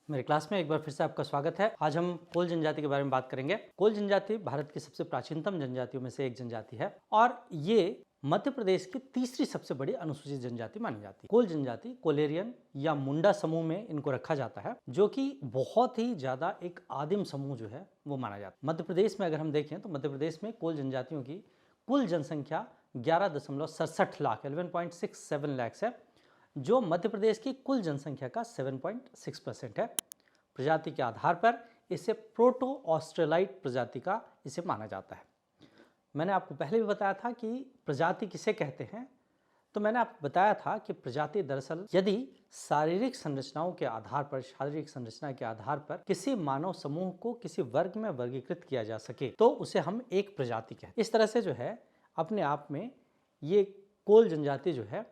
मेरे क्लास में एक बार फिर से आपका स्वागत है। आज हम कोल जनजाति के बारे में बात करेंगे। कोल जनजाति भारत की सबसे प्राचीनतम जनजातियों में से एक जनजाति है और ये मध्य प्रदेश की तीसरी सबसे बड़ी अनुसूचित जनजाति मानी जाती है। कोल जनजाति कोलेरियन या मुंडा समूह में इनको रखा जाता है, जो कि बहुत ही ज्यादा एक आदिम समूह जो है वो माना जाता है। मध्य प्रदेश में अगर हम देखें तो मध्य प्रदेश में कोल जनजातियों की कुल जनसंख्या 11.67 लाख 11.67 लाख है, जो मध्य प्रदेश की कुल जनसंख्या का 7.6% है। प्रजाति के आधार पर इसे प्रोटो ऑस्ट्रेलाइट प्रजाति का इसे माना जाता है। मैंने आपको पहले भी बताया था कि प्रजाति किसे कहते हैं, तो मैंने आपको बताया था कि प्रजाति दरअसल यदि शारीरिक संरचनाओं के आधार पर, शारीरिक संरचना के आधार पर किसी मानव समूह को किसी वर्ग में वर्गीकृत किया जा सके तो उसे हम एक प्रजाति कहते हैं। इस तरह से जो है अपने आप में ये कोल जनजाति जो है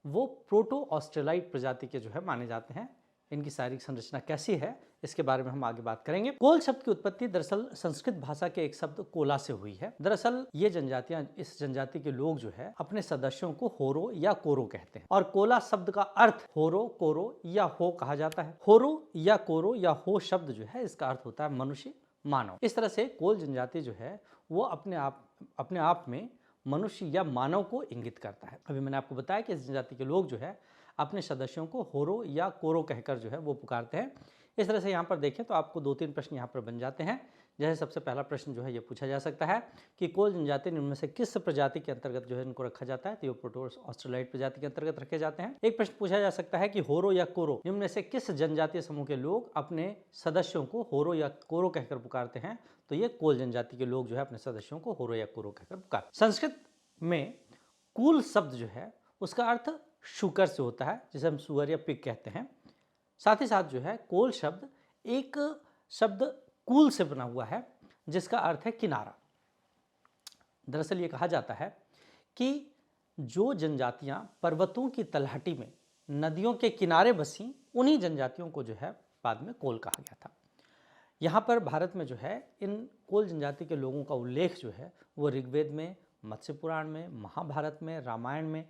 वो प्रोटो ऑस्ट्रेलाइट प्रजाति के जो है माने जाते हैं। इनकी शारीरिक संरचना कैसी है इसके बारे में हम आगे बात करेंगे। कोल शब्द की उत्पत्ति दरअसल संस्कृत भाषा के एक शब्द कोला से हुई है। दरअसल ये जनजातियां, इस जनजाति के लोग जो है अपने सदस्यों को होरो या कोरो कहते हैं और कोला शब्द का अर्थ होरो, कोरो या हो कहा जाता है। होरो या कोरो या हो शब्द जो है इसका अर्थ होता है मनुष्य, मानव। इस तरह से कोल जनजाति जो है वो अपने आप में मनुष्य या मानव को इंगित करता है। अभी मैंने आपको बताया कि इस जनजाति के लोग जो है अपने सदस्यों को होरो या कोरो कहकर जो है वो पुकारते हैं। इस तरह से यहाँ पर देखें तो आपको 2-3 प्रश्न यहाँ पर बन जाते हैं। जैसे सबसे पहला प्रश्न जो है ये पूछा जा सकता है कि कोल जनजाति इनमें से किस प्रजाति के अंतर्गत जो है इनको रखा जाता है, तो ये प्रोटो ऑस्ट्रेलाइट प्रजाति के अंतर्गत रखे जाते हैं। एक प्रश्न पूछा जा सकता है कि होरो या कोरो इनमें से किस जनजातीय समूह के लोग अपने सदस्यों को होरो या कोरो कहकर पुकारते हैं, तो ये कोल जनजाति के लोग जो है अपने सदस्यों को होरो या कोरो कहकर पुकारते। संस्कृत में कूल शब्द जो है उसका अर्थ शुकर से होता है, जिसे हम सुअर या पिग कहते हैं। साथ ही साथ जो है कोल शब्द एक शब्द कूल से बना हुआ है जिसका अर्थ है किनारा। दरअसल ये कहा जाता है कि जो जनजातियां पर्वतों की तलहटी में नदियों के किनारे बसी उन्हीं जनजातियों को जो है बाद में कोल कहा गया था। यहाँ पर भारत में जो है इन कोल जनजाति के लोगों का उल्लेख जो है वो ऋग्वेद में, मत्स्य पुराण में, महाभारत में, रामायण में,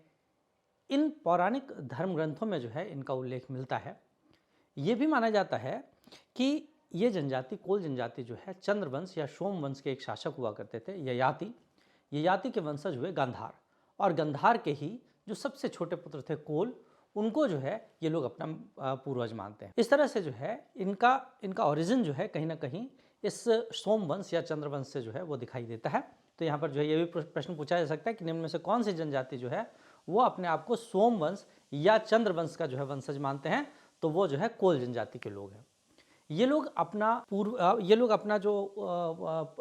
इन पौराणिक धर्म ग्रंथों में जो है इनका उल्लेख मिलता है। ये भी माना जाता है कि ये जनजाति, कोल जनजाति जो है चंद्रवंश या सोमवंश के एक शासक हुआ करते थे, ययाति के वंशज हुए गांधार, और गांधार के ही जो सबसे छोटे पुत्र थे कोल, उनको जो है ये लोग अपना पूर्वज मानते हैं। इस तरह से जो है इनका ओरिजिन जो है कहीं ना कहीं इस सोमवंश या चंद्रवंश से जो है वो दिखाई देता है। तो यहाँ पर जो है ये भी प्रश्न पूछा जा सकता है कि निम्न में से कौन सी जनजाति जो है वो अपने आप को सोमवंश या चंद्रवंश का जो है वंशज मानते हैं, तो वो जो है कोल जनजाति के लोग हैं। ये लोग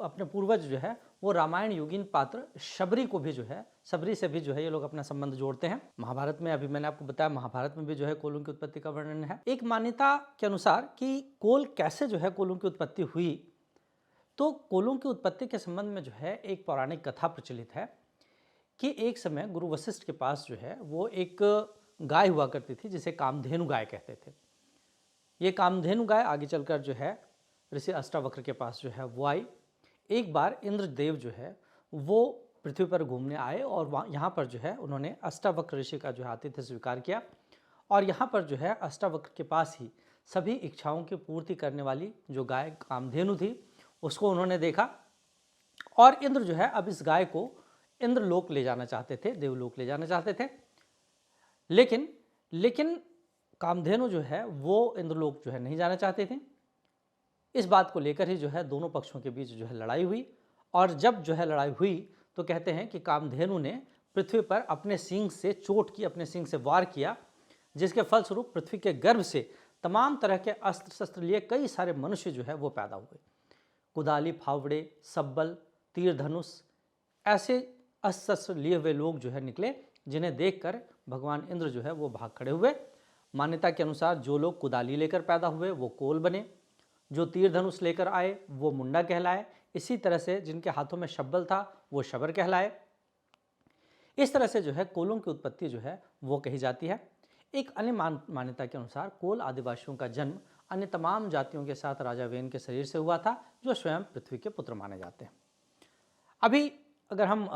अपने पूर्वज जो है वो रामायण युगीन पात्र शबरी को भी जो है, शबरी से भी जो है ये लोग अपना संबंध जोड़ते हैं। महाभारत में, अभी मैंने आपको बताया, महाभारत में भी जो है कोलों की उत्पत्ति का वर्णन है। एक मान्यता के अनुसार कि कोल कैसे जो है कोलों की उत्पत्ति हुई, तो कोलों की उत्पत्ति के संबंध में जो है एक पौराणिक कथा प्रचलित है कि एक समय गुरु वशिष्ठ के पास जो है वो एक गाय हुआ करती थी जिसे कामधेनु गाय कहते थे। ये कामधेनु गाय आगे चलकर जो है ऋषि अष्टावक्र के पास जो है वो आई। एक बार इंद्रदेव जो है वो पृथ्वी पर घूमने आए और यहाँ पर जो है उन्होंने अष्टावक्र ऋषि का जो है आतिथ्य स्वीकार किया, और यहाँ पर जो है अष्टावक्र के पास ही सभी इच्छाओं की पूर्ति करने वाली जो गाय कामधेनु थी उसको उन्होंने देखा, और इंद्र जो है अब इस गाय को इंद्रलोक ले जाना चाहते थे, देवलोक ले जाना चाहते थे। लेकिन कामधेनु जो है वो इंद्रलोक जो है नहीं जाना चाहते थे। इस बात को लेकर ही जो है दोनों पक्षों के बीच जो है लड़ाई हुई, और जब जो है लड़ाई हुई तो कहते हैं कि कामधेनु ने पृथ्वी पर अपने सींग से चोट की, अपने सींग से वार किया, जिसके फलस्वरूप पृथ्वी के गर्भ से तमाम तरह के अस्त्र शस्त्र लिए कई सारे मनुष्य जो है वो पैदा हुए। कुदाली, फावड़े, सब्बल, तीर धनुष, ऐसे अस्त्र शस्त्र लिए हुए लोग जो है निकले, जिन्हें देखकर भगवान इंद्र जो है वो भाग खड़े हुए। मान्यता के अनुसार जो लोग कुदाली लेकर पैदा हुए वो कोल बने, जो तीर धनुष लेकर आए वो मुंडा कहलाए, इसी तरह से जिनके हाथों में शब्बल था वो शबर कहलाए। इस तरह से जो है कोलों की उत्पत्ति जो है वो कही जाती है। एक अन्य मान्यता के अनुसार कोल आदिवासियों का जन्म अन्य तमाम जातियों के साथ राजा वेन के शरीर से हुआ था, जो स्वयं पृथ्वी के पुत्र माने जाते हैं। अभी अगर हम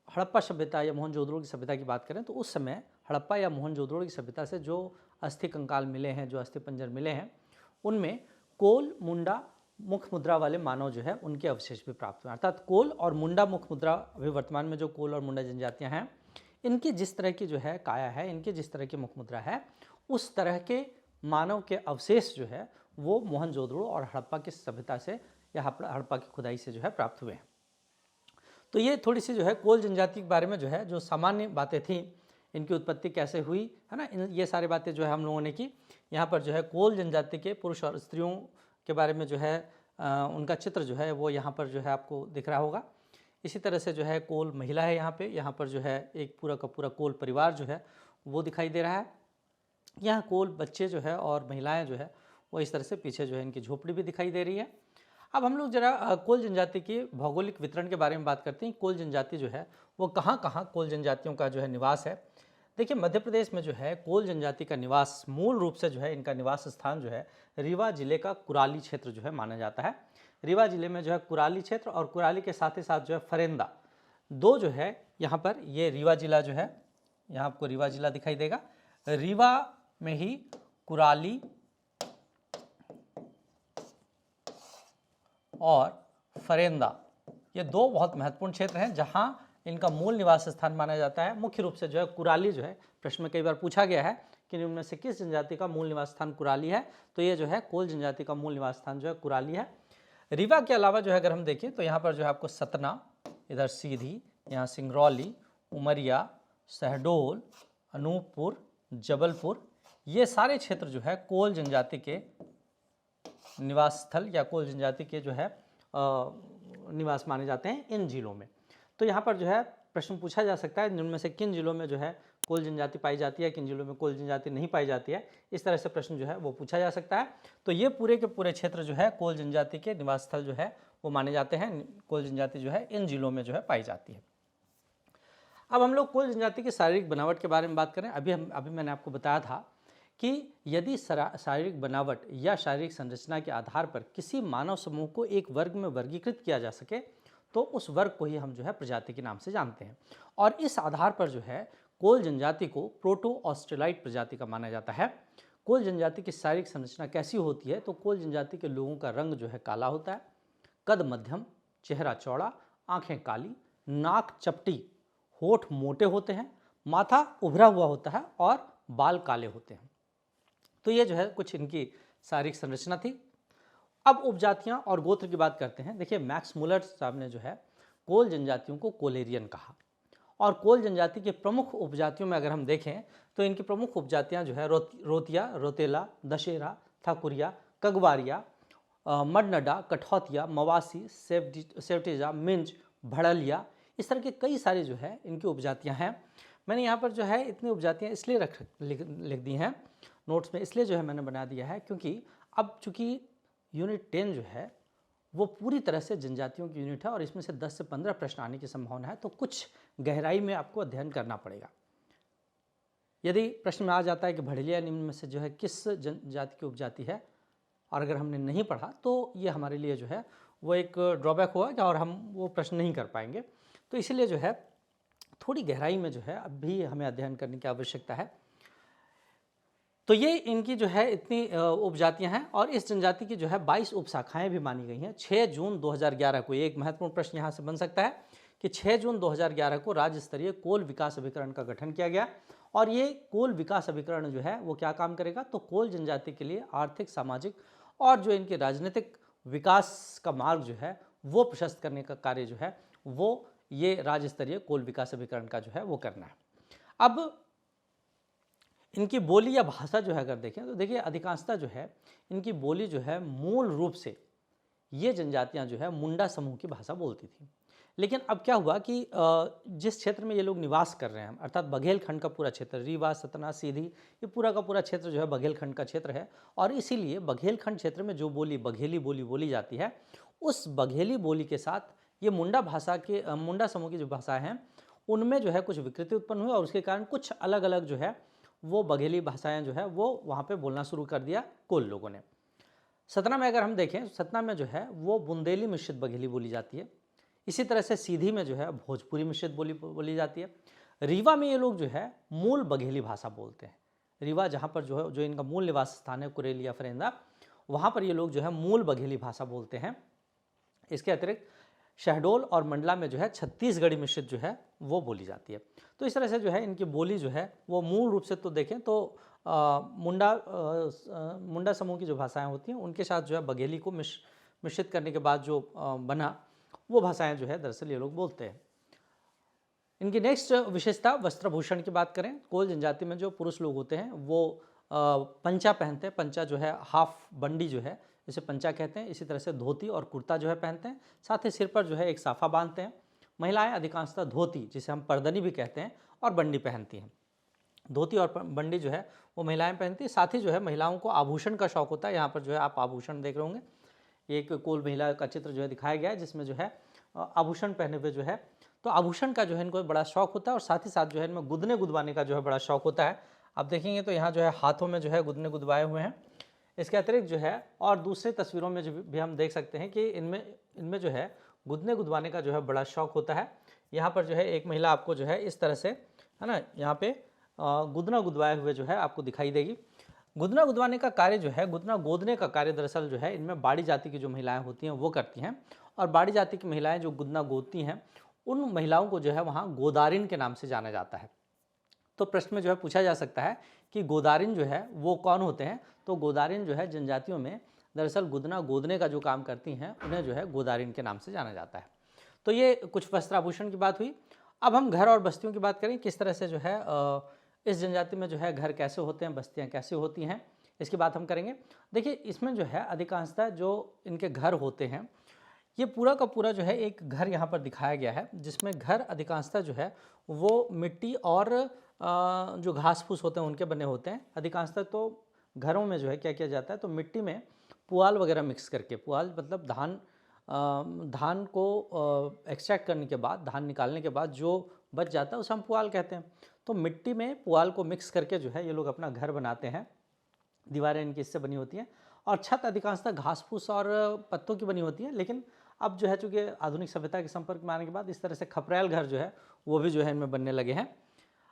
हड़प्पा सभ्यता या मोहनजोदड़ो की सभ्यता की बात करें तो उस समय हड़प्पा या मोहनजोदड़ो की सभ्यता से जो अस्थि कंकाल मिले हैं, जो अस्थि पंजर मिले हैं, उनमें कोल, मुंडा मुख मुद्रा वाले मानव जो है उनके अवशेष भी प्राप्त हुए। अर्थात कोल और मुंडा मुख मुद्रा, अभी वर्तमान में जो कोल और मुंडा जनजातियां हैं, इनकी जिस तरह की जो है काया है, इनकी जिस तरह की मुख मुद्रा है, उस तरह के मानव के अवशेष जो है वो मोहनजोदड़ो और हड़प्पा की सभ्यता से या हड़प्पा की खुदाई से जो है प्राप्त हुए हैं। तो ये थोड़ी सी जो है कोल जनजाति के बारे में जो है जो सामान्य बातें थी, इनकी उत्पत्ति कैसे हुई है ना, ये सारी बातें जो है हम लोगों ने की। यहाँ पर जो है कोल जनजाति के पुरुष और स्त्रियों के बारे में जो है उनका चित्र जो है वो यहाँ पर जो है आपको दिख रहा होगा। इसी तरह से जो है कोल महिला है यहाँ पर जो है एक पूरा का पूरा कोल परिवार जो है वो दिखाई दे रहा है। यहाँ कोल बच्चे जो है और महिलाएं जो है वो इस तरह से पीछे जो है इनकी झोपड़ी भी दिखाई दे रही है। अब हम लोग जरा कोल जनजाति के भौगोलिक वितरण के बारे में बात करते हैं। कोल जनजाति जो है वो कहाँ कहाँ कोल जनजातियों का जो है निवास है। देखिए मध्य प्रदेश में जो है कोल जनजाति का निवास मूल रूप से जो है इनका निवास स्थान जो है रीवा जिले का कुराली क्षेत्र जो है माना जाता है। रीवा जिले में जो है कुराली क्षेत्र और कुराली के साथ ही साथ जो है फरेंदा, दो जो है यहाँ पर ये रीवा जिला जो है, यहाँ आपको रीवा जिला दिखाई देगा। रीवा में ही कुराली और फरेंदा, ये दो बहुत महत्वपूर्ण क्षेत्र हैं जहां इनका मूल निवास स्थान माना जाता है। मुख्य रूप से जो है कुराली जो है, प्रश्न में कई बार पूछा गया है कि इनमें से किस जनजाति का मूल निवास स्थान कुराली है, तो ये जो है कोल जनजाति का मूल निवास स्थान जो है कुराली है। रीवा के अलावा जो है अगर हम देखें तो यहाँ पर जो है आपको सतना, इधर सीधी, यहाँ सिंगरौली, उमरिया, शहडोल, अनूपपुर, जबलपुर, ये सारे क्षेत्र जो है कोल जनजाति के निवास स्थल या कोल जनजाति के जो है निवास माने जाते हैं इन जिलों में। तो यहाँ पर जो है प्रश्न पूछा जा सकता है जिनमें से किन जिलों में जो है कोल जनजाति पाई जाती है, किन जिलों में कोल जनजाति नहीं पाई जाती है, इस तरह से प्रश्न जो है वो पूछा जा सकता है। तो ये पूरे के पूरे क्षेत्र जो है कोल जनजाति के निवास स्थल जो है वो माने जाते हैं। कोल जनजाति जो है इन जिलों में जो है पाई जाती है। अब हम लोग कोल जनजाति की शारीरिक बनावट के बारे में बात करें। अभी मैंने आपको बताया था कि यदि शारीरिक बनावट या शारीरिक संरचना के आधार पर किसी मानव समूह को एक वर्ग में वर्गीकृत किया जा सके तो उस वर्ग को ही हम जो है प्रजाति के नाम से जानते हैं। और इस आधार पर जो है कोल जनजाति को प्रोटो ऑस्ट्रेलाइट प्रजाति का माना जाता है। कोल जनजाति की शारीरिक संरचना कैसी होती है, तो कोल जनजाति के लोगों का रंग जो है काला होता है, कद मध्यम, चेहरा चौड़ा, आंखें काली, नाक चपटी, होठ मोटे होते हैं, माथा उभरा हुआ होता है और बाल काले होते हैं। तो ये जो है कुछ इनकी शारीरिक संरचना थी। अब उपजातियां और गोत्र की बात करते हैं। देखिए मैक्स मुलर साहब ने जो है कोल जनजातियों को कोलेरियन कहा। और कोल जनजाति के प्रमुख उपजातियों में अगर हम देखें तो इनकी प्रमुख उपजातियां जो है रोतिया, रोतेला, दशहरा, ठाकुरिया, कगवारिया, मडनडा, कठौतिया, मवासी, सेवटेजा, मिंज, भड़लिया, इस तरह के कई सारी जो है इनकी उपजातियां हैं। मैंने यहाँ पर जो है इतनी उपजातियां इसलिए लिख दी हैं नोट्स में, इसलिए जो है मैंने बना दिया है क्योंकि अब चूँकि यूनिट 10 जो है वो पूरी तरह से जनजातियों की यूनिट है और इसमें से 10 से 15 प्रश्न आने की संभावना है, तो कुछ गहराई में आपको अध्ययन करना पड़ेगा। यदि प्रश्न में आ जाता है कि भड़लिया निम्न में से जो है किस जनजाति की उपजाति है और अगर हमने नहीं पढ़ा तो ये हमारे लिए जो है वो एक ड्रॉबैक होगा और हम वो प्रश्न नहीं कर पाएंगे। तो इसीलिए जो है थोड़ी गहराई में जो है अब भी हमें अध्ययन करने की आवश्यकता है। तो ये इनकी जो है इतनी उपजातियां हैं और इस जनजाति की जो है 22 उपशाखाएं भी मानी गई हैं। 6 जून 2011 को, ये एक महत्वपूर्ण प्रश्न यहाँ से बन सकता है कि 6 जून 2011 को राज्य स्तरीय कोल विकास अभिकरण का गठन किया गया और ये कोल विकास अभिकरण जो है वो क्या काम करेगा, तो कोल जनजाति के लिए आर्थिक, सामाजिक और जो इनके राजनीतिक विकास का मार्ग जो है वो प्रशस्त करने का कार्य जो है वो ये राज्य स्तरीय कोल विकास अभिकरण का जो है वो करना है। अब इनकी बोली या भाषा जो है अगर देखें तो देखिए अधिकांशतः जो है इनकी बोली जो है मूल रूप से ये जनजातियां जो है मुंडा समूह की भाषा बोलती थी। लेकिन अब क्या हुआ कि जिस क्षेत्र में ये लोग निवास कर रहे हैं अर्थात बघेलखंड का पूरा क्षेत्र, रीवा, सतना, सीधी, ये पूरा का पूरा क्षेत्र जो है बघेलखंड का क्षेत्र है और इसीलिए बघेलखंड क्षेत्र में जो बोली बघेली बोली बोली जाती है उस बघेली बोली के साथ ये मुंडा भाषा के मुंडा समूह की जो भाषाएं हैं उनमें जो है कुछ विकृति उत्पन्न हुई और उसके कारण कुछ अलग अलग जो है वो बघेली भाषाएं जो है वो वहाँ पे बोलना शुरू कर दिया कोल लोगों ने। सतना में अगर हम देखें, सतना में जो है वो बुंदेली मिश्रित बघेली बोली जाती है। इसी तरह से सीधी में जो है भोजपुरी मिश्रित बोली जाती है। रीवा में ये लोग जो है मूल बघेली भाषा बोलते हैं। रीवा जहाँ पर जो है जो इनका मूल निवास स्थान है कुरेलिया फरेंदा, वहाँ पर ये लोग जो है मूल बघेली भाषा बोलते हैं। इसके अतिरिक्त शहडोल और मंडला में जो है छत्तीसगढ़ी मिश्रित जो है वो बोली जाती है। तो इस तरह से जो है इनकी बोली जो है वो मूल रूप से तो देखें तो मुंडा समूह की जो भाषाएं होती हैं उनके साथ जो है बघेली को मिश्रित करने के बाद जो बना वो भाषाएं जो है दरअसल ये लोग बोलते हैं। इनकी नेक्स्ट विशेषता वस्त्रभूषण की बात करें, कोल जनजाति में जो पुरुष लोग होते हैं वो पंचा पहनते हैं। पंचा जो है हाफ बंडी जो है इसे पंचा कहते हैं। इसी तरह से धोती और कुर्ता जो है पहनते हैं, साथ ही सिर पर जो है एक साफा बांधते हैं। महिलाएं अधिकांशतः धोती, जिसे हम परदनी भी कहते हैं, और बंडी पहनती हैं। धोती और बंडी जो है वो महिलाएं पहनती हैं। साथ ही जो है महिलाओं को आभूषण का शौक होता है। यहाँ पर जो है आप आभूषण देख रहे होंगे, एक कोल महिला का चित्र जो है दिखाया गया है जिसमें जो है आभूषण पहने हुए जो है, तो आभूषण का जो है इनको बड़ा शौक होता है। और साथ ही साथ जो है इनमें गुदने गुदवाने का जो है बड़ा शौक होता है। आप देखेंगे तो यहाँ जो है हाथों में जो है गुदने गुदवाए हुए हैं। इसके अतिरिक्त जो है और दूसरी तस्वीरों में जो भी हम देख सकते हैं कि इनमें जो है गुदने गुदवाने का जो है बड़ा शौक होता है। यहाँ पर जो है एक महिला आपको जो है इस तरह से, है ना, यहाँ पे गुदना गुदवाए हुए जो है आपको दिखाई देगी। गुदना गुदवाने का कार्य जो है, गुदना गोदने का कार्य दरअसल जो है इनमें बाड़ी जाति की जो महिलाएं होती हैं वो करती हैं। और बाड़ी जाति की महिलाएं जो गुदना गोदती हैं उन महिलाओं को जो है वहाँ गोदारिन के नाम से जाना जाता है। तो प्रश्न में जो है पूछा जा सकता है कि गोदारिन जो है वो कौन होते हैं। तो गोदारिन जो है जनजातियों में दरअसल गुदना गोदने का जो काम करती हैं उन्हें जो है गोदारिन के नाम से जाना जाता है। तो ये कुछ वस्त्राभूषण की बात हुई। अब हम घर और बस्तियों की बात करें, किस तरह से जो है इस जनजाति में जो है घर कैसे होते हैं, बस्तियाँ कैसे होती हैं, इसकी बात हम करेंगे। देखिए इसमें जो है अधिकांशतः जो इनके घर होते हैं ये पूरा का पूरा जो है एक घर यहाँ पर दिखाया गया है, जिसमें घर अधिकांशतः जो है वो मिट्टी और जो घास फूस होते हैं उनके बने होते हैं। अधिकांशतः तो घरों में जो है क्या किया जाता है, तो मिट्टी में पुआल वगैरह मिक्स करके, पुआल मतलब धान को एक्सट्रैक्ट करने के बाद, धान निकालने के बाद जो बच जाता है उसे हम पुआल कहते हैं। तो मिट्टी में पुआल को मिक्स करके जो है ये लोग अपना घर बनाते हैं। दीवारें इनकी इससे बनी होती हैं और छत अधिकांशतः घास फूस और पत्तों की बनी होती है। लेकिन अब जो है चूँकि आधुनिक सभ्यता के संपर्क में आने के बाद इस तरह से खपरेल घर जो है वो भी जो है इनमें बनने लगे हैं।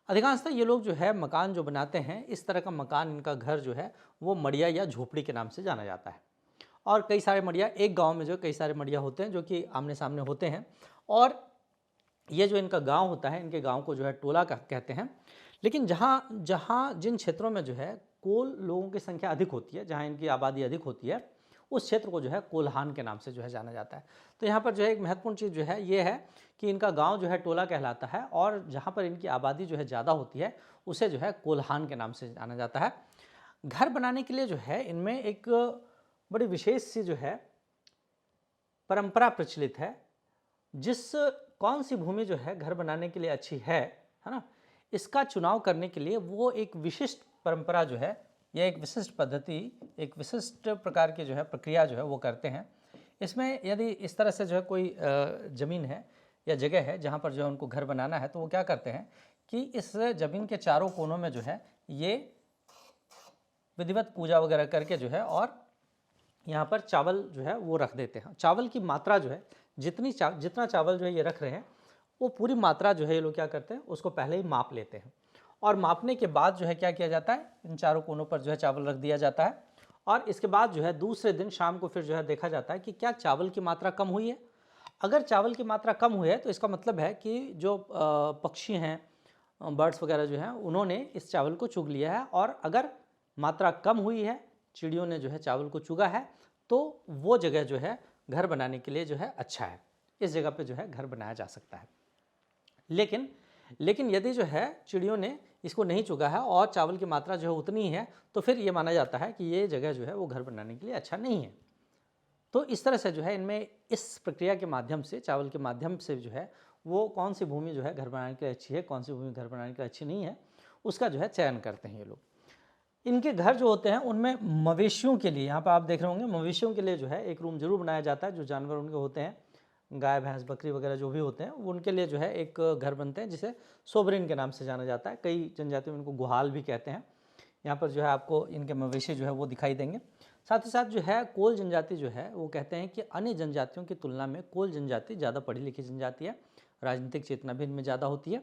अधिकांशतः ये लोग जो है मकान जो बनाते हैं, इस तरह का मकान, इनका घर जो है वो मड़िया या झोपड़ी के नाम से जाना जाता है। और कई सारे मड़िया, एक गांव में जो कई सारे मड़िया होते हैं जो कि आमने सामने होते हैं। और ये जो इनका गांव होता है, इनके गांव को जो है टोला कहते हैं। लेकिन जिन क्षेत्रों में जो है कोल लोगों की संख्या अधिक होती है, जहाँ इनकी आबादी अधिक होती है, उस क्षेत्र को जो है कोल्हान के नाम से जो है जाना जाता है। तो यहाँ पर जो है एक महत्वपूर्ण चीज़ जो है ये है कि इनका गांव जो है टोला कहलाता है और जहाँ पर इनकी आबादी जो है ज़्यादा होती है उसे जो है कोल्हान के नाम से जाना जाता है। घर बनाने के लिए जो है इनमें एक बड़ी विशेष सी जो है परंपरा प्रचलित है। कौन सी भूमि जो है घर बनाने के लिए अच्छी है ना, इसका चुनाव करने के लिए वो एक विशिष्ट परंपरा जो है, यह एक विशिष्ट पद्धति, एक विशिष्ट प्रकार की जो है प्रक्रिया जो है वो करते हैं। इसमें यदि इस तरह से जो है कोई ज़मीन है या जगह है जहाँ पर जो है उनको घर बनाना है, तो वो क्या करते हैं कि इस ज़मीन के चारों कोनों में जो है ये विधिवत पूजा वगैरह करके जो है और यहाँ पर चावल जो है वो रख देते हैं। चावल की मात्रा जो है जितना चावल जो है ये रख रहे हैं वो पूरी मात्रा जो है ये लोग क्या करते हैं उसको पहले ही माप लेते हैं। और मापने के बाद जो है क्या किया जाता है, इन चारों कोनों पर जो है चावल रख दिया जाता है। और इसके बाद जो है दूसरे दिन शाम को फिर जो है देखा जाता है कि क्या चावल की मात्रा कम हुई है। अगर चावल की मात्रा कम हुई है तो इसका मतलब है कि जो पक्षी हैं, बर्ड्स वगैरह जो हैं, उन्होंने इस चावल को चुग लिया है। और अगर मात्रा कम हुई है, चिड़ियों ने जो है चावल को चुगा है, तो वो जगह जो है घर बनाने के लिए जो है अच्छा है, इस जगह पे जो है घर बनाया जा सकता है। लेकिन यदि जो है चिड़ियों ने इसको नहीं चुगा है और चावल की मात्रा जो है उतनी है, तो फिर ये माना जाता है कि ये जगह जो है वो घर बनाने के लिए अच्छा नहीं है। तो इस तरह से जो है इनमें इस प्रक्रिया के माध्यम से, चावल के माध्यम से जो है वो कौन सी भूमि जो है घर बनाने के लिए अच्छी है, कौन सी भूमि घर बनाने के लिए अच्छी नहीं है, उसका जो है चयन करते हैं ये लोग। इनके घर जो होते हैं उनमें मवेशियों के लिए, यहाँ पर आप देख रहे होंगे, मवेशियों के लिए जो है एक रूम जरूर बनाया जाता है। जो जानवर उनके होते हैं, गाय भैंस बकरी वगैरह जो भी होते हैं, उनके लिए जो है एक घर बनते हैं जिसे सोबरिन के नाम से जाना जाता है। कई जनजातियों में इनको गुहाल भी कहते हैं। यहाँ पर जो है आपको इनके मवेशी जो है वो दिखाई देंगे। साथ ही साथ जो है कोल जनजाति जो है वो कहते हैं कि अन्य जनजातियों की तुलना में कोल जनजाति ज़्यादा पढ़ी लिखी जनजाति है, राजनीतिक चेतना भी इनमें ज़्यादा होती है।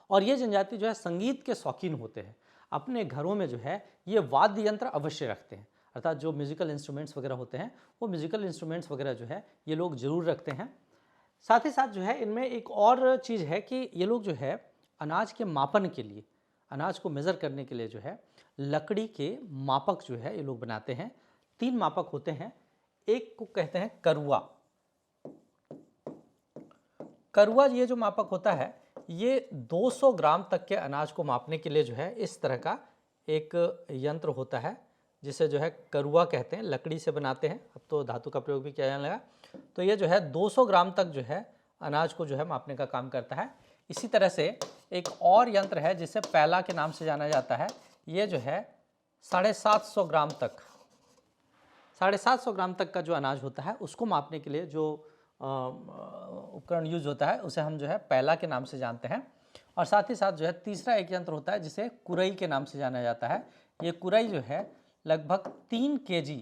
और ये जनजाति जो है संगीत के शौकीन होते हैं। अपने घरों में जो है ये वाद्य यंत्र अवश्य रखते हैं। अर्थात जो म्यूजिकल इंस्ट्रूमेंट्स वगैरह होते हैं वो म्यूजिकल इंस्ट्रूमेंट्स वगैरह जो है ये लोग ज़रूर रखते हैं। साथ ही साथ जो है इनमें एक और चीज़ है कि ये लोग जो है अनाज के मापन के लिए, अनाज को मेज़र करने के लिए जो है लकड़ी के मापक जो है ये लोग बनाते हैं। 3 मापक होते हैं। एक को कहते हैं करुआ। करुआ ये जो मापक होता है ये 200 ग्राम तक के अनाज को मापने के लिए जो है इस तरह का एक यंत्र होता है जिसे जो है करुआ कहते हैं, लकड़ी से बनाते हैं, अब तो धातु का प्रयोग भी किया जाने लगा। तो ये जो है 200 ग्राम तक जो है अनाज को जो है मापने का काम करता है। इसी तरह से एक और यंत्र है जिसे पैला के नाम से जाना जाता है। ये जो है 750 ग्राम तक, 750 ग्राम तक का जो अनाज होता है उसको मापने के लिए जो उपकरण यूज होता है उसे हम जो है पैला के नाम से जानते हैं। और साथ ही साथ जो है तीसरा एक यंत्र होता है जिसे कुरई के नाम से जाना जाता है। ये कुरई जो है लगभग 3 केजी,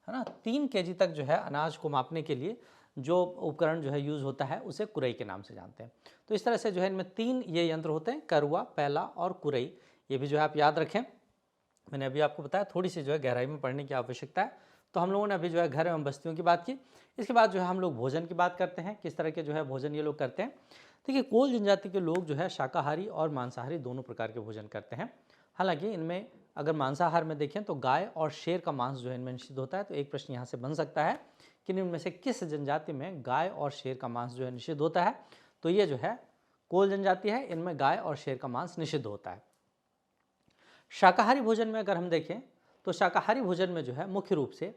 है ना, 3 केजी तक जो है अनाज को मापने के लिए जो उपकरण जो है यूज़ होता है उसे कुरई के नाम से जानते हैं। तो इस तरह से जो है इनमें 3 ये यंत्र होते हैं, करुआ, पैला और कुरई। ये भी जो है आप याद रखें। मैंने अभी आपको बताया थोड़ी सी जो है गहराई में पढ़ने की आवश्यकता है। तो हम लोगों ने अभी जो है घर एवं बस्तियों की बात की। इसके बाद जो है हम लोग भोजन की बात करते हैं, किस तरह के जो है भोजन ये लोग करते हैं। देखिए कोल जनजाति के लोग जो है शाकाहारी और मांसाहारी दोनों प्रकार के भोजन करते हैं। हालांकि इनमें अगर मांसाहार में देखें तो गाय और शेर का मांस जो है इनमें निषिद्ध होता है। तो एक प्रश्न यहाँ से बन सकता है कि इनमें से किस जनजाति में गाय और शेर का मांस जो है निषिद्ध होता है। तो ये जो है कोल जनजाति है, इनमें गाय और शेर का मांस निषिद्ध होता है। शाकाहारी भोजन में अगर हम देखें तो शाकाहारी भोजन में जो है मुख्य रूप से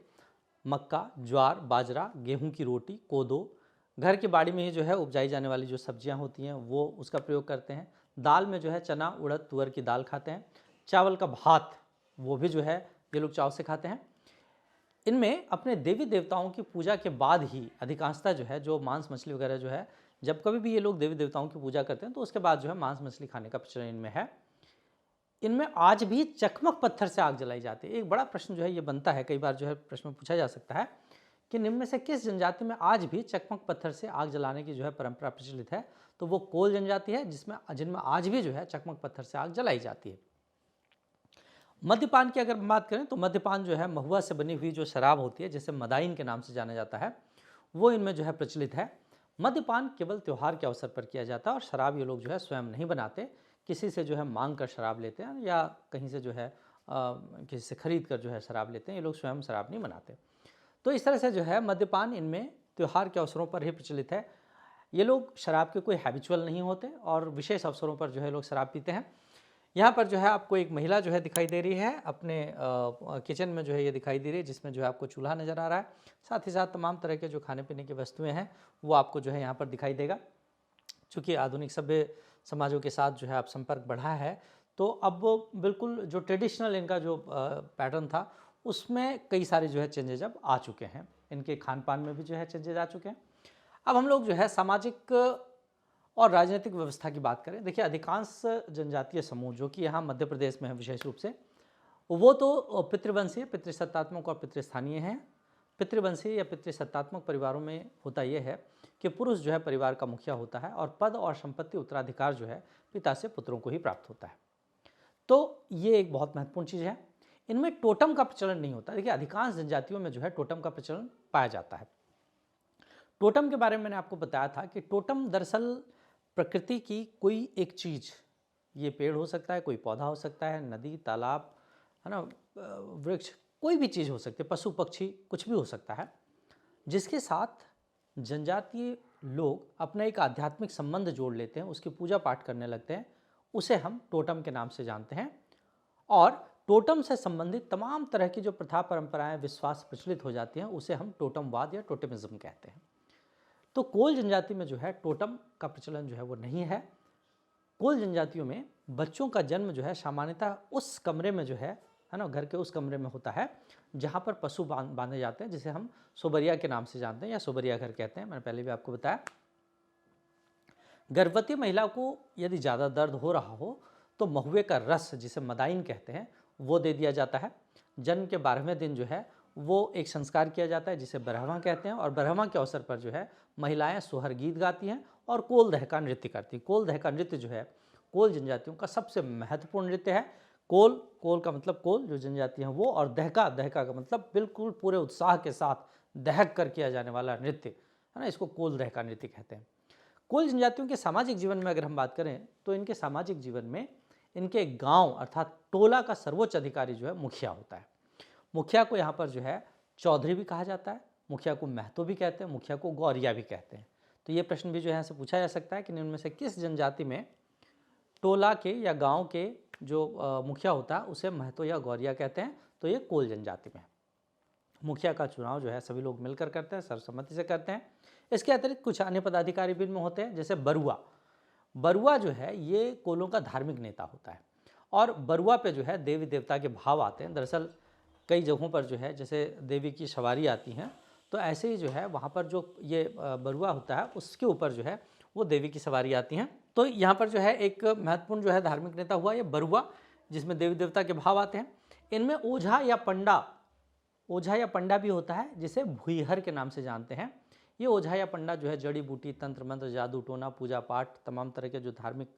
मक्का, ज्वार, बाजरा, गेहूं की रोटी, कोदो, घर की बाड़ी में ही जो है उपजाई जाने वाली जो सब्जियां होती हैं वो उसका प्रयोग करते हैं। दाल में जो है चना, उड़द, तुअर की दाल खाते हैं। चावल का भात वो भी जो है ये लोग चाव से खाते हैं। इनमें अपने देवी देवताओं की पूजा के बाद ही अधिकांशतः जो है जो मांस मछली वगैरह जो है, जब कभी भी ये लोग देवी देवताओं की पूजा करते हैं तो उसके बाद जो है मांस मछली खाने का प्रचलन इनमें है। इनमें आज भी चकमक पत्थर से आग जलाई जाती है। एक बड़ा प्रश्न जो है ये बनता है, कई बार जो है प्रश्न पूछा जा सकता है कि निम्न में से किस जनजाति में आज भी चकमक पत्थर से आग जलाने की जो है परंपरा प्रचलित है। तो वो कोल जनजाति है जिनमें आज भी जो है चकमक पत्थर से आग जलाई जाती है। मद्यपान की अगर बात करें तो मद्यपान जो है महुआ से बनी हुई जो शराब होती है जिसे मदाइन के नाम से जाना जाता है वो इनमें जो है प्रचलित है। मद्यपान केवल त्यौहार के अवसर पर किया जाता है और शराब ये लोग जो है स्वयं नहीं बनाते, किसी से जो है मांग कर शराब लेते हैं या कहीं से जो है किसी से खरीद कर जो है शराब लेते हैं। ये लोग स्वयं शराब नहीं बनाते। तो इस तरह से जो है मद्यपान इनमें त्यौहार के अवसरों पर ही प्रचलित है। ये लोग शराब के कोई हैबिचुअल नहीं होते और विशेष अवसरों पर जो है लोग शराब पीते हैं। यहाँ पर जो है आपको एक महिला जो है दिखाई दे रही है, अपने किचन में जो है ये दिखाई दे रही है, जिसमें जो है आपको चूल्हा नज़र आ रहा है। साथ ही साथ तमाम तरह के जो खाने पीने की वस्तुएं हैं वो आपको जो है यहाँ पर दिखाई देगा। चूँकि आधुनिक सभ्य समाजों के साथ जो है आप संपर्क बढ़ा है तो अब बिल्कुल जो ट्रेडिशनल इनका जो पैटर्न था उसमें कई सारे जो है चेंजेज अब आ चुके हैं। इनके खान पान में भी जो है चेंजेज आ चुके हैं। अब हम लोग जो है सामाजिक और राजनीतिक व्यवस्था की बात करें। देखिए अधिकांश जनजातीय समूह जो कि यहाँ मध्य प्रदेश में है विशेष रूप से, वो तो पितृवंशीय, पितृसत्तात्मक और पितृस्थानीय हैं। पितृवंशीय या पितृसत्तात्मक परिवारों में होता यह है कि पुरुष जो है परिवार का मुखिया होता है और पद और संपत्ति उत्तराधिकार जो है पिता से पुत्रों को ही प्राप्त होता है। तो ये एक बहुत महत्वपूर्ण चीज़ है। इनमें टोटम का प्रचलन नहीं होता। देखिए अधिकांश जनजातियों में जो है टोटम का प्रचलन पाया जाता है। टोटम के बारे में मैंने आपको बताया था कि टोटम दरअसल प्रकृति की कोई एक चीज़, ये पेड़ हो सकता है, कोई पौधा हो सकता है, नदी, तालाब, है ना, वृक्ष, कोई भी चीज़ हो सकती है, पशु पक्षी, कुछ भी हो सकता है, जिसके साथ जनजातीय लोग अपना एक आध्यात्मिक संबंध जोड़ लेते हैं, उसकी पूजा पाठ करने लगते हैं, उसे हम टोटम के नाम से जानते हैं। और टोटम से संबंधित तमाम तरह की जो प्रथा परंपराएं विश्वास प्रचलित हो जाती हैं उसे हम टोटमवाद या टोटेमिज्म कहते हैं। तो कोल जनजाति में जो है टोटम का प्रचलन जो है वो नहीं है। कोल जनजातियों में बच्चों का जन्म जो है सामान्यतः उस कमरे में जो है ना, घर के उस कमरे में होता है जहाँ पर पशु बांधे जाते हैं, जिसे हम सोबरिया के नाम से जानते हैं या सोबरिया घर कहते हैं। मैंने पहले भी आपको बताया। गर्भवती महिला को यदि ज़्यादा दर्द हो रहा हो तो महुए का रस, जिसे मदाइन कहते हैं, वो दे दिया जाता है। जन्म के 12वें दिन जो है वो एक संस्कार किया जाता है जिसे बरहमा कहते हैं। और बरहमा के अवसर पर जो है महिलाएं सोहर गीत गाती हैं और कोल दह का नृत्य करती हैं। कोल दह का नृत्य जो है कोल जनजातियों का सबसे महत्वपूर्ण नृत्य है। कोल, कोल का मतलब कोल जो जनजाति हैं वो, और दहका, दहका का मतलब बिल्कुल पूरे उत्साह के साथ दहक कर किया जाने वाला नृत्य है ना, इसको कोल दहका नृत्य कहते हैं। कोल जनजातियों के सामाजिक जीवन में अगर हम बात करें तो इनके सामाजिक जीवन में इनके गांव अर्थात टोला का सर्वोच्च अधिकारी जो है मुखिया होता है। मुखिया को यहाँ पर जो है चौधरी भी कहा जाता है, मुखिया को महतो भी कहते हैं, मुखिया को गौरिया भी कहते हैं। तो ये प्रश्न भी जो है यहाँ से पूछा जा सकता है कि इनमें से किस जनजाति में टोला के या गांव के जो मुखिया होता है उसे महतो या गौरिया कहते हैं। तो ये कोल जनजाति में। मुखिया का चुनाव जो है सभी लोग मिलकर करते हैं, सर्वसम्मति से करते हैं। इसके अतिरिक्त कुछ अन्य पदाधिकारी भी इनमें होते हैं, जैसे बरुआ। बरुआ जो है ये कोलों का धार्मिक नेता होता है, और बरुआ पे जो है देवी देवता के भाव आते हैं। दरअसल कई जगहों पर जो है जैसे देवी की सवारी आती हैं, तो ऐसे ही जो है वहाँ पर जो ये बरुआ होता है उसके ऊपर जो है वो देवी की सवारी आती हैं। तो यहाँ पर जो है एक महत्वपूर्ण जो है धार्मिक नेता हुआ ये बरुआ, जिसमें देवी देवता के भाव आते हैं। इनमें ओझा या पंडा, ओझा या पंडा भी होता है, जिसे भुईहर के नाम से जानते हैं। ये ओझा या पंडा जो है जड़ी बूटी, तंत्र मंत्र, जादू टोना, पूजा पाठ, तमाम तरह के जो धार्मिक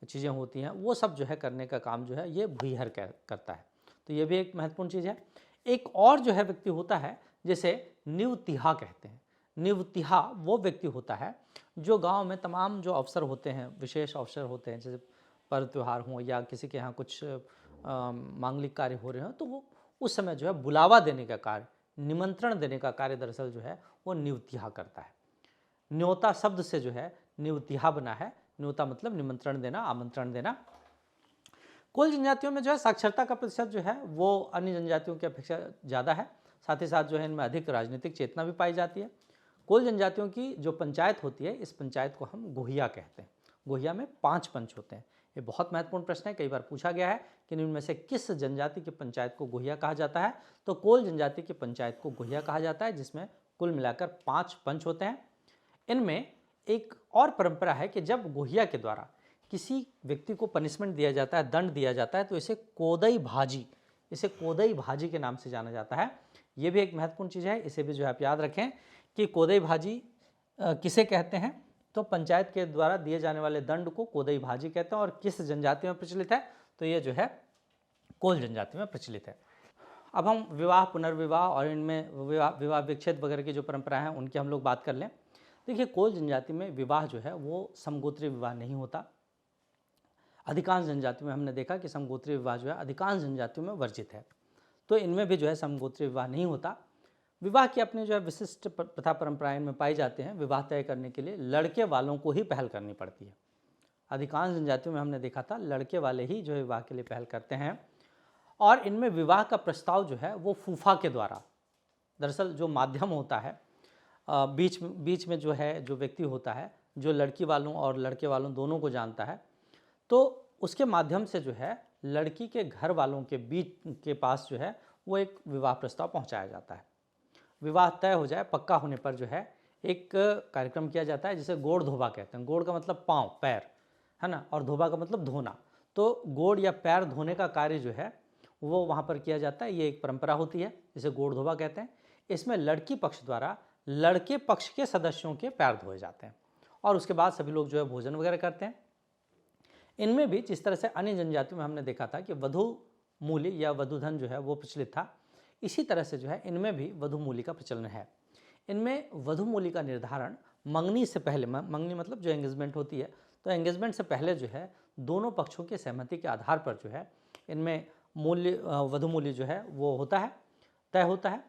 चीज़ें होती हैं वो सब जो है करने का काम जो है ये भुईहर करता है। तो ये भी एक महत्वपूर्ण चीज़ है। एक और जो है व्यक्ति होता है जिसे निवतिहा कहते हैं। निवतिहा वो व्यक्ति होता है जो गांव में तमाम जो अवसर होते हैं, विशेष अवसर होते हैं, जैसे पर्व त्यौहार हों या किसी के यहाँ कुछ मांगलिक कार्य हो रहे हों, तो वो उस समय जो है बुलावा देने का कार्य, निमंत्रण देने का कार्य दरअसल जो है वो निवतिहा करता है। न्योता शब्द से जो है निवतिहा बना है। न्योता मतलब निमंत्रण देना, आमंत्रण देना। कोल जनजातियों में जो है साक्षरता का प्रतिशत जो है वो अन्य जनजातियों की अपेक्षा ज़्यादा है। साथ ही साथ जो है इनमें अधिक राजनीतिक चेतना भी पाई जाती है। कोल जनजातियों की जो पंचायत होती है, इस पंचायत को हम गोहिया कहते हैं। गोहिया में 5 पंच होते हैं। ये बहुत महत्वपूर्ण प्रश्न है, कई बार पूछा गया है कि इनमें से किस जनजाति की पंचायत को गोहिया कहा जाता है। तो कोल जनजाति की पंचायत को गोहिया कहा जाता है, जिसमें कुल मिलाकर 5 पंच होते हैं। इनमें एक और परंपरा है कि जब गोहिया के द्वारा किसी व्यक्ति को पनिशमेंट दिया जाता है, दंड दिया जाता है, तो इसे कोदई भाजी, इसे कोदई भाजी के नाम से जाना जाता है। ये भी एक महत्वपूर्ण चीज़ है, इसे भी जो है आप याद रखें कि कोदई भाजी किसे कहते हैं। तो पंचायत के द्वारा दिए जाने वाले दंड को कोदई भाजी कहते हैं। और किस जनजाति में प्रचलित है, तो ये जो है कोल जनजाति में प्रचलित है। अब हम विवाह, पुनर्विवाह और इनमें विवाह विच्छेद वगैरह की जो परंपरा है उनकी हम लोग बात कर लें। देखिए, कोल जनजाति में विवाह जो है वो समगोत्रीय विवाह नहीं होता। अधिकांश जनजातियों में हमने देखा कि समगोत्रीय विवाह जो है अधिकांश जनजातियों में वर्जित है। तो इनमें भी जो है समगोत्रीय विवाह नहीं होता। विवाह की अपनी जो है विशिष्ट प्रथा परंपराएं में पाई जाते हैं। विवाह तय करने के लिए लड़के वालों को ही पहल करनी पड़ती है। अधिकांश जनजातियों में हमने देखा था लड़के वाले ही जो है विवाह के लिए पहल करते हैं। और इनमें विवाह का प्रस्ताव जो है वो फूफा के द्वारा, दरअसल जो माध्यम होता है, बीच में जो है जो व्यक्ति होता है जो लड़की वालों और लड़के वालों दोनों को जानता है, तो उसके माध्यम से जो है लड़की के घर वालों के बीच के पास जो है वो एक विवाह प्रस्ताव पहुंचाया जाता है। विवाह तय हो जाए, पक्का होने पर जो है एक कार्यक्रम किया जाता है जिसे गोड़ धोबा कहते हैं। गोड़ का मतलब पाँव, पैर, है ना, और धोबा का मतलब धोना। तो गोड़ या पैर धोने का कार्य जो है वो वहाँ पर किया जाता है। ये एक परंपरा होती है जिसे गोड़ धोबा कहते हैं। इसमें लड़की पक्ष द्वारा लड़के पक्ष के सदस्यों के पैर धोए जाते हैं और उसके बाद सभी लोग जो है भोजन वगैरह करते हैं। इनमें भी जिस तरह से अन्य जनजातियों में हमने देखा था कि वधू मूल्य या वधूधन जो है वो प्रचलित था, इसी तरह से जो है इनमें भी वधू मूल्य का प्रचलन है। इनमें वधू मूल्य का निर्धारण मंगनी से पहले, मंगनी मतलब जो एंगेजमेंट होती है, तो एंगेजमेंट से पहले जो है दोनों पक्षों के सहमति के आधार पर जो है इनमें मूल्य, वधू मूल्य जो है वो होता है, तय होता है।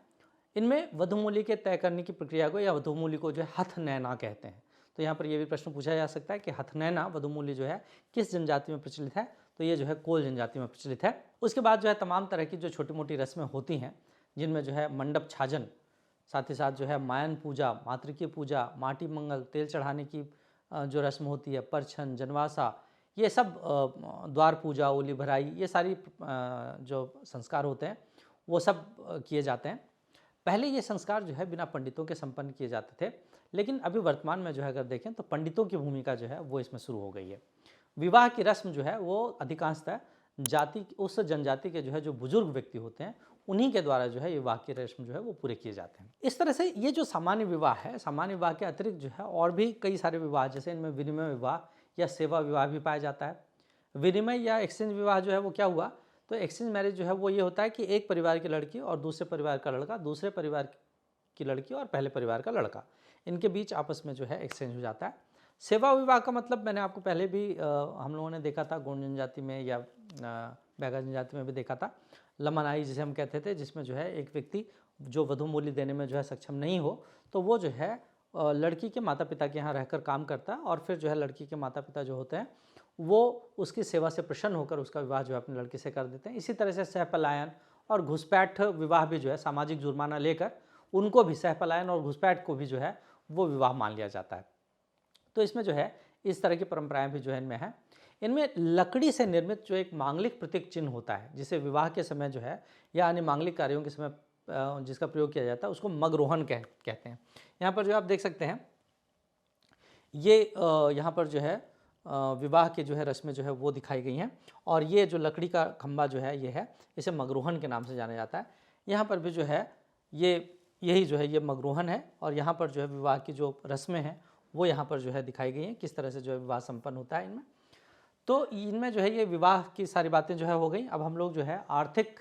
इनमें वधू मूल्य के तय करने की प्रक्रिया को या वधू मूल्य को जो है हथनैना कहते हैं। तो यहाँ पर यह भी प्रश्न पूछा जा सकता है कि हथनैना वधू मूल्य जो है किस जनजाति में प्रचलित है, तो ये जो है कोल जनजाति में प्रचलित है। उसके बाद जो है तमाम तरह की जो छोटी मोटी रस्में होती हैं, जिनमें जो है मंडप छाजन, साथ ही साथ जो है मायन पूजा, मातृकी पूजा, माटी मंगल, तेल चढ़ाने की जो रस्म होती है, परछन, जनवासा, ये सब, द्वार पूजा, ओली भराई, ये सारी जो संस्कार होते हैं वो सब किए जाते हैं। पहले ये संस्कार जो है बिना पंडितों के संपन्न किए जाते थे, लेकिन अभी वर्तमान में जो है अगर देखें तो पंडितों की भूमिका जो है वो इसमें शुरू हो गई है। विवाह की रस्म जो है वो अधिकांशतः उस जनजाति के जो है जो बुजुर्ग व्यक्ति होते हैं उन्हीं के द्वारा जो है विवाह की रस्म जो है वो पूरे किए जाते हैं। इस तरह से ये जो सामान्य विवाह है, सामान्य विवाह के अतिरिक्त जो है और भी कई सारे विवाह, जैसे इनमें विनिमय विवाह या सेवा विवाह भी पाया जाता है। विनिमय या एक्सचेंज विवाह जो है वो क्या हुआ, तो एक्सचेंज मैरिज जो है वो ये होता है कि एक परिवार की लड़की और दूसरे परिवार का लड़का, दूसरे परिवार की लड़की और पहले परिवार का लड़का, इनके बीच आपस में जो है एक्सचेंज हो जाता है। सेवा विवाह का मतलब मैंने आपको पहले भी हम लोगों ने देखा था, गौंड जनजाति में या बैगा जनजाति में भी देखा था, लमनाई जिसे हम कहते थे, जिसमें जो है एक व्यक्ति जो वधु मूल्य देने में जो है सक्षम नहीं हो तो वो जो है लड़की के माता पिता के यहाँ रहकर काम करता है और फिर जो है लड़की के माता पिता जो होते हैं वो उसकी सेवा से प्रसन्न होकर उसका विवाह जो है अपनी लड़की से कर देते हैं। इसी तरह से सहपलायन और घुसपैठ विवाह भी जो है सामाजिक जुर्माना लेकर उनको भी, सहपलायन और घुसपैठ को भी जो है वो विवाह मान लिया जाता है। तो इसमें जो है इस तरह की परंपराएं भी जो है इनमें हैं। इनमें लकड़ी से निर्मित जो एक मांगलिक प्रतीक चिन्ह होता है, जिसे विवाह के समय जो है या अन्य मांगलिक कार्यों के समय जिसका प्रयोग किया जाता है, उसको मगरोहन कहते हैं। यहाँ पर जो आप देख सकते हैं ये यहाँ पर जो है विवाह की जो है रस्में जो है वो दिखाई गई हैं और ये जो लकड़ी का खंबा जो है ये है, इसे मगरोहन के नाम से जाना जाता है। यहाँ पर भी जो है यही जो है ये मगरोहन है और यहाँ पर जो है विवाह की जो रस्में हैं वो यहाँ पर जो है दिखाई गई हैं, किस तरह से जो है विवाह संपन्न होता है इनमें। तो इनमें जो है ये विवाह की सारी बातें जो है हो गई। अब हम लोग जो है आर्थिक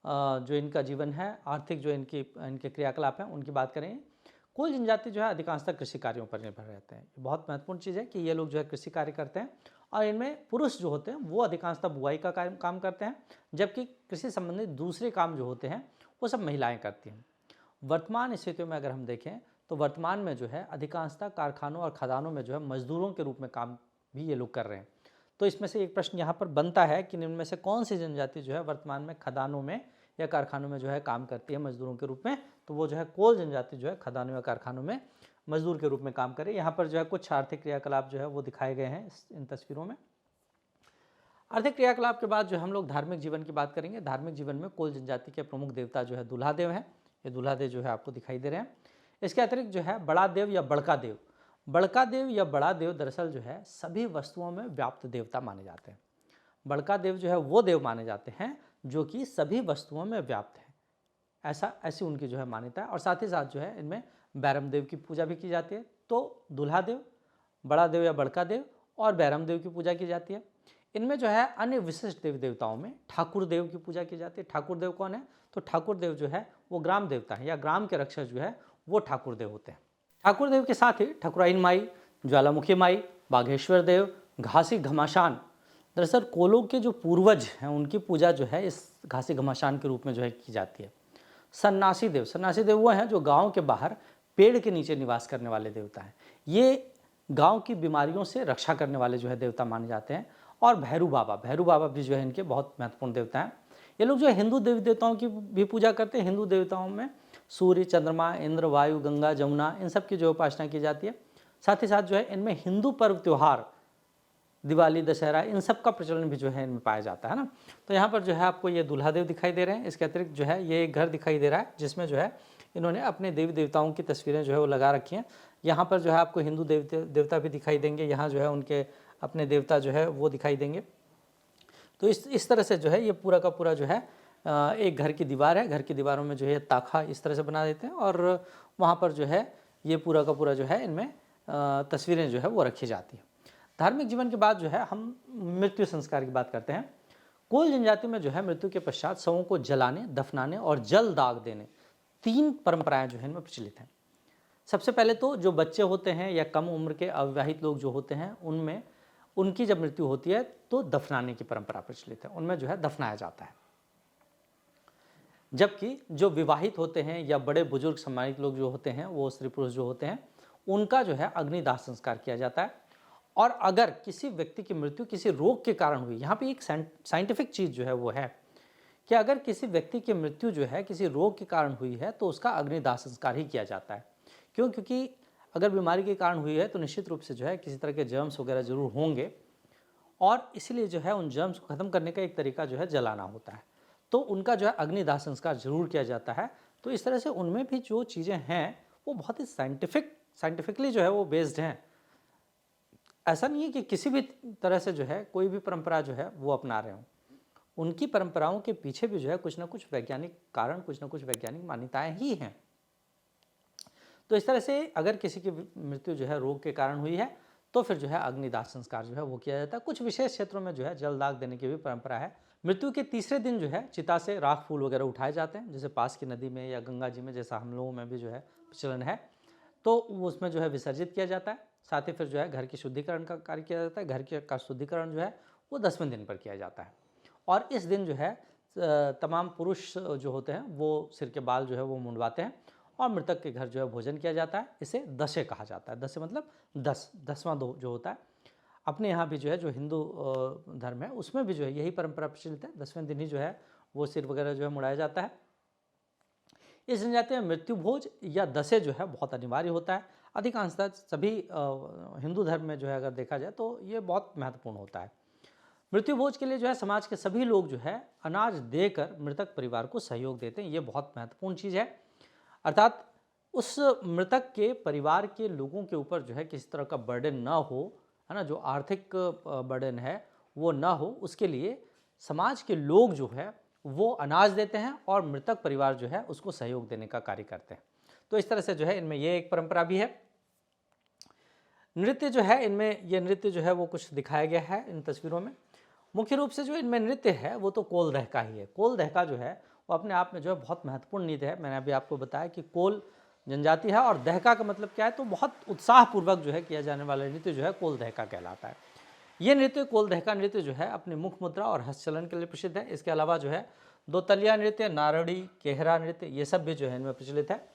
जो इनका जीवन है, आर्थिक जो इनके क्रियाकलाप हैं उनकी बात करें। कोल जनजाति जो है अधिकांशतः कृषि कार्यों पर निर्भर रहते हैं। ये बहुत महत्वपूर्ण चीज़ है कि ये लोग जो है कृषि कार्य करते हैं और इनमें पुरुष जो होते हैं वो अधिकांशतः बुआई का काम करते हैं, जबकि कृषि संबंधित दूसरे काम जो होते हैं वो सब महिलाएं करती हैं। वर्तमान स्थितियों में अगर हम देखें तो वर्तमान में जो है अधिकांशतः कारखानों और खदानों में जो है मजदूरों के रूप में काम भी ये लोग कर रहे हैं। तो इसमें से एक प्रश्न यहाँ पर बनता है कि इनमें से कौन सी जनजाति जो है वर्तमान में खदानों में या कारखानों में जो है काम करती है मजदूरों के रूप में। तो वो जो है कोल जनजाति जो है खदानों या कारखानों में मजदूर के रूप में काम करे। यहाँ पर जो है कुछ आर्थिक क्रियाकलाप जो है वो दिखाए गए हैं इन तस्वीरों में। आर्थिक क्रियाकलाप के बाद जो हम लोग धार्मिक जीवन की बात करेंगे। धार्मिक जीवन में कोल जनजाति के प्रमुख देवता जो है दूल्हादेव हैं। ये दूल्हादेव जो है आपको दिखाई दे रहे हैं। इसके अतिरिक्त जो है बड़ा देव या बड़का देव, बड़का देव या बड़ा देव दरअसल जो है सभी वस्तुओं में व्याप्त देवता माने जाते हैं। बड़का देव जो है वो देव माने जाते हैं जो कि सभी वस्तुओं में व्याप्त है, ऐसी उनकी जो है मान्यता है। और साथ ही साथ जो है इनमें बैरम देव की पूजा भी की जाती है। तो दूल्हा देव, बड़ा देव या बड़का देव और बैरम देव की पूजा की जाती है। इनमें जो है अन्य विशिष्ट देवी देवताओं में ठाकुर देव की पूजा की जाती है। ठाकुर देव कौन है? तो ठाकुर देव जो है वो ग्राम देवता है या ग्राम के रक्षक जो है वो ठाकुर देव होते हैं। ठाकुर देव के साथ ही ठकुराइन माई, ज्वालामुखी माई, बाघेश्वर देव, घासी घमासान, दरअसल कोलों के जो पूर्वज हैं उनकी पूजा जो है इस घासी घमासान के रूप में जो है की जाती है। सन्यासी देव, सन्यासी देव वो हैं जो गांव के बाहर पेड़ के नीचे निवास करने वाले देवता हैं। ये गांव की बीमारियों से रक्षा करने वाले जो है देवता माने जाते हैं। और भैरू बाबा भी जो है इनके बहुत महत्वपूर्ण देवता हैं। ये लोग जो है हिंदू देवी देवताओं की भी पूजा करते हैं। हिंदू देवताओं में सूर्य, चंद्रमा, इंद्र, वायु, गंगा, जमुना, इन सब की जो उपासना की जाती है। साथ ही साथ जो है इनमें हिंदू पर्व त्योहार, दिवाली, दशहरा, इन सब का प्रचलन भी जो है इनमें पाया जाता है ना। तो यहाँ पर जो है आपको ये दूल्हा देव दिखाई दे रहे हैं। इसके अतिरिक्त जो है ये एक घर दिखाई दे रहा है जिसमें जो है इन्होंने अपने देवी देवताओं की तस्वीरें जो है वो लगा रखी हैं। यहाँ पर जो है आपको हिंदू देवता भी दिखाई देंगे। यहाँ जो है उनके अपने देवता जो है वो दिखाई देंगे। तो इस तरह से जो है ये पूरा का पूरा जो है एक घर की दीवार है। घर की दीवारों में जो है ताखा इस तरह से बना देते हैं और वहाँ पर जो है ये पूरा का पूरा जो है इनमें तस्वीरें जो है वो रखी जाती है। धार्मिक जीवन के बाद जो है हम मृत्यु संस्कार की बात करते हैं। कोल जनजाति में जो है मृत्यु के पश्चात शवों को जलाने, दफनाने और जल दाग देने 3 परंपराएं जो है इनमें प्रचलित हैं। सबसे पहले तो जो बच्चे होते हैं या कम उम्र के अविवाहित लोग जो होते हैं उनमें उनकी जब मृत्यु होती है तो दफनाने की परंपरा प्रचलित है। उनमें जो है दफनाया जाता है। जबकि जो विवाहित होते हैं या बड़े बुजुर्ग सम्मानित लोग जो होते हैं, वो स्त्री पुरुष जो होते हैं, उनका जो है अग्निदाह संस्कार किया जाता है। और अगर किसी व्यक्ति की मृत्यु किसी रोग के कारण हुई, यहाँ पे एक साइंटिफिक चीज़ जो है वो है कि अगर किसी व्यक्ति की मृत्यु जो है किसी रोग के कारण हुई है तो उसका अग्निदाह संस्कार ही किया जाता है। क्यों? क्योंकि अगर बीमारी के कारण हुई है तो निश्चित रूप से जो है किसी तरह के जर्म्स वगैरह जरूर होंगे और इसलिए जो है उन जर्म्स को ख़त्म करने का एक तरीका जो है जलाना होता है। तो उनका जो है अग्निदाह संस्कार जरूर किया जाता है। तो इस तरह से उनमें भी जो चीज़ें हैं वो बहुत ही साइंटिफिकली जो है वो बेस्ड हैं। ऐसा नहीं है कि किसी भी तरह से जो है कोई भी परंपरा जो है वो अपना रहे हों। उनकी परंपराओं के पीछे भी जो है कुछ ना कुछ वैज्ञानिक कारण, कुछ ना कुछ वैज्ञानिक मान्यताएं ही हैं। तो इस तरह से अगर किसी की मृत्यु जो है रोग के कारण हुई है तो फिर जो है अग्निदाह संस्कार जो है वो किया जाता है। कुछ विशेष क्षेत्रों में जो है जल दाग देने की भी परंपरा है। मृत्यु के तीसरे दिन जो है चिता से राख फूल वगैरह उठाए जाते हैं, जैसे पास की नदी में या गंगा जी में, जैसा हम लोगों में भी जो है प्रचलन है, तो वो उसमें जो है विसर्जित किया जाता है। साथ ही फिर जो है घर की शुद्धिकरण का कार्य किया जाता है। घर का शुद्धिकरण जो है वो 10वें दिन पर किया जाता है। और इस दिन जो है तमाम पुरुष जो होते हैं वो सिर के बाल जो है वो मुंडवाते हैं और मृतक के घर जो है भोजन किया जाता है। इसे दशे कहा जाता है। दशे मतलब 10वां जो होता है। अपने यहाँ भी जो है जो हिंदू धर्म है उसमें भी जो है यही परंपरा प्रचलित है। 10वें दिन ही जो है वो सिर वगैरह जो है मुड़ाया जाता है। इस जनजाति में मृत्यु भोज या दशे जो है बहुत अनिवार्य होता है। अधिकांशतः सभी हिंदू धर्म में जो है अगर देखा जाए तो ये बहुत महत्वपूर्ण होता है। मृत्यु भोज के लिए जो है समाज के सभी लोग जो है अनाज देकर मृतक परिवार को सहयोग देते हैं। ये बहुत महत्वपूर्ण चीज़ है। अर्थात उस मृतक के परिवार के लोगों के ऊपर जो है किसी तरह का बर्डन ना हो, है ना, जो आर्थिक बर्डन है वो ना हो, उसके लिए समाज के लोग जो है वो अनाज देते हैं और मृतक परिवार जो है उसको सहयोग देने का कार्य करते हैं। तो इस तरह से जो है इनमें ये एक परंपरा भी है। नृत्य जो है इनमें, ये नृत्य जो है वो कुछ दिखाया गया है इन तस्वीरों में। मुख्य रूप से जो इनमें नृत्य है वो तो कोल दहका ही है। कोल दहका जो है वो अपने आप में जो है बहुत महत्वपूर्ण नृत्य है। मैंने अभी आपको बताया कि कोल जनजाति है और दहका का मतलब क्या है, तो बहुत उत्साहपूर्वक जो है किया जाने वाला नृत्य जो है कोल दहका कहलाता है। ये नृत्य कोल दहका नृत्य जो है अपने मुख मुद्रा और हस्तचलन के लिए प्रसिद्ध है। इसके अलावा जो है दो तलिया नृत्य, नारड़ी, केहरा नृत्य, ये सब भी जो है इनमें प्रचलित है।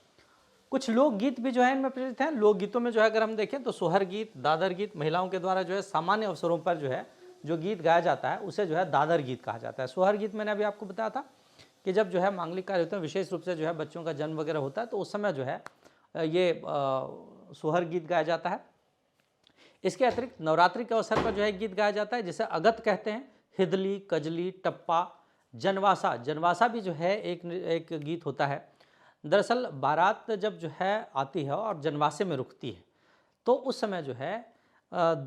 कुछ लोकगीत भी जो है इनमें प्रचलित हैं। लोकगीतों में जो है अगर हम देखें तो सोहर गीत, दादर गीत, महिलाओं के द्वारा जो है सामान्य अवसरों पर जो है जो गीत गाया जाता है उसे जो है दादर गीत कहा जाता है। सोहर गीत मैंने अभी आपको बताया था कि जब जो है मांगलिक कार्य होते हैं, विशेष रूप से जो है बच्चों का जन्म वगैरह होता है, तो उस समय जो है ये सोहर गीत गाया जाता है। इसके अतिरिक्त नवरात्रि के अवसर पर जो है गीत गाया जाता है, जिसे अगत कहते हैं। हिदली, कजली, टप्पा, जनवासा, जनवासा भी जो है एक गीत होता है। दरअसल बारात जब जो है आती है और जनवासे में रुकती है, तो उस समय जो है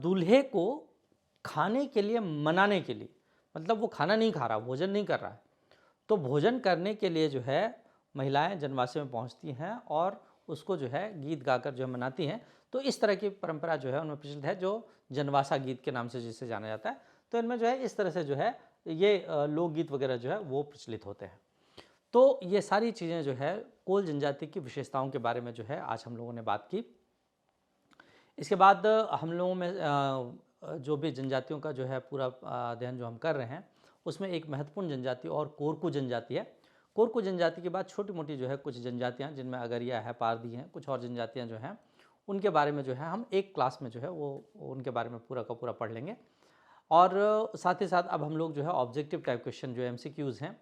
दूल्हे को खाने के लिए मनाने के लिए, मतलब वो खाना नहीं खा रहा, भोजन नहीं कर रहा है, तो भोजन करने के लिए जो है महिलाएं जनवासे में पहुंचती हैं और उसको जो है गीत गाकर जो है मनाती हैं। तो इस तरह की परंपरा जो है उनमें प्रचलित है, जो जनवासा गीत के नाम से जिसे जाना जाता है। तो इनमें जो है इस तरह से जो है ये लोकगीत वगैरह जो है वो प्रचलित होते हैं। तो ये सारी चीज़ें जो है कोल जनजाति की विशेषताओं के बारे में जो है आज हम लोगों ने बात की। इसके बाद हम लोगों में जो भी जनजातियों का जो है पूरा अध्ययन जो हम कर रहे हैं, उसमें एक महत्वपूर्ण जनजाति और कोरकू जनजाति है। कोरकू जनजाति के बाद छोटी मोटी जो है कुछ जनजातियाँ, जिनमें अगरिया है, पारदी हैं, कुछ और जनजातियाँ जो हैं, उनके बारे में जो है हम एक क्लास में जो है वो उनके बारे में पूरा का पूरा पढ़ लेंगे। और साथ ही साथ अब हम लोग जो है ऑब्जेक्टिव टाइप क्वेश्चन जो MCQs हैं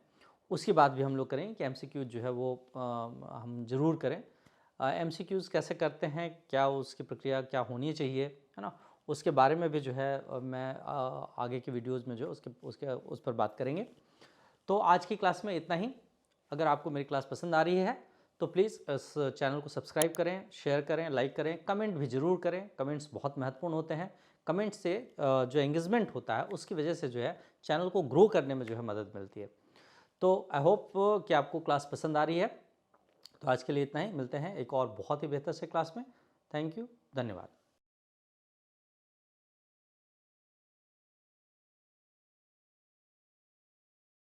उसकी बात भी हम लोग करेंगे कि MCQs जो है वो हम ज़रूर करें। MCQs कैसे करते हैं, क्या उसकी प्रक्रिया क्या होनी चाहिए, है ना, उसके बारे में भी जो है मैं आगे की वीडियोज़ में जो उस पर बात करेंगे। तो आज की क्लास में इतना ही। अगर आपको मेरी क्लास पसंद आ रही है तो प्लीज़ इस चैनल को सब्सक्राइब करें, शेयर करें, लाइक करें, कमेंट भी ज़रूर करें। कमेंट्स बहुत महत्वपूर्ण होते हैं। कमेंट से जो एंगेजमेंट होता है उसकी वजह से जो है चैनल को ग्रो करने में जो है मदद मिलती है। तो आई होप कि आपको क्लास पसंद आ रही है। तो आज के लिए इतना ही। मिलते हैं एक और बहुत ही बेहतर से क्लास में। थैंक यू, धन्यवाद।